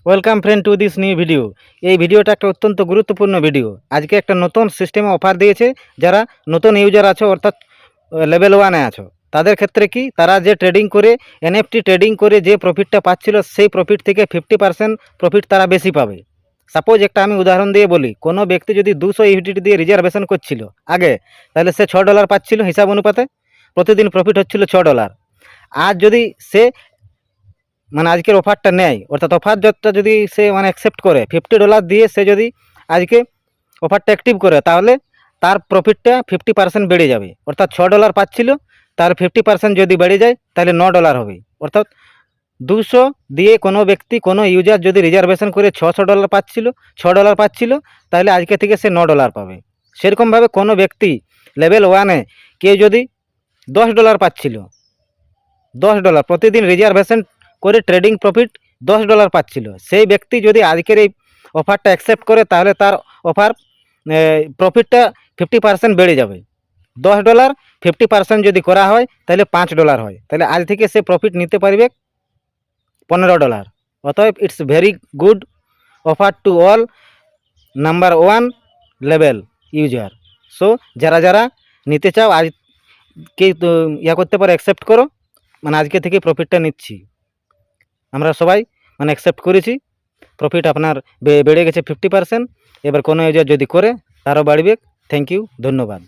Welcome friend to this new video. এই ভিডিওটা একটা অত্যন্ত গুরুত্বপূর্ণ ভিডিও। আজকে একটা নতুন সিস্টেমে অফার দিয়েছে। যারা নতুন ইউজার আছো অর্থাৎ লেভেল 1-এ আছো, তাদের ক্ষেত্রে কি, তারা যে ট্রেডিং করে এনএফটি ট্রেডিং করে যে প্রফিটটা পাচ্ছিল, সেই প্রফিট থেকে 50% প্রফিট তারা বেশি পাবে। সাপোজ একটা আমি উদাহরণ দিয়ে বলি, কোনো ব্যক্তি যদি 200 ইউনিট দিয়ে রিজার্ভেশন করছিল আগে, তাহলে সে $6 পাচ্ছিল হিসাব অনুপাতে, প্রতিদিন প্রফিট হচ্ছিল $6। আর যদি সে আজকের অফারটা নেয়, অর্থাৎ অফারটা যদি সে অ্যাকসেপ্ট করে $50 দিয়ে, সে যদি আজকে অফারটা অ্যাক্টিভ করে, তাহলে তার প্রফিটটা 50% বেড়ে যাবে। অর্থাৎ $6 পাচ্ছিল, তার 50% যদি বেড়ে যায় তাহলে $9 হবে। অর্থাৎ 200 দিয়ে কোনো ব্যক্তি, কোনো ইউজার যদি রিজার্ভেশন করে $600 পাচ্ছিল, তাহলে আজকে থেকে সে $9 পাবে। সেরকমভাবে কোনো ব্যক্তি লেভেল 1-এ কেউ যদি $10 পাচ্ছিল, $10 প্রতিদিন রিজার্ভেশন করে ট্রেডিং প্রফিট $10 পাচ্ছিল, সেই ব্যক্তি যদি আজকের এই অফারটা অ্যাকসেপ্ট করে, তাহলে তার অফার প্রফিটটা 50% বেড়ে যাবে। $10 50% যদি করা হয় তাহলে $5 হয়, তাহলে আজ থেকে সে প্রফিট নিতে পারবে $15। অতএব it's very good offer to all number 1 level user. So যারা যারা নিতে চাও, আজকে তো করতে পারো, অ্যাকসেপ্ট করো। আজকে থেকে প্রফিটটা নিচ্ছি, আমরা সবাই অ্যাকসেপ্ট করেছি। প্রফিট আপনার বেড়ে গেছে 50%। এবার কোনো ইউজার যদি করে, তারও বাড়বে। থ্যাংক ইউ, ধন্যবাদ।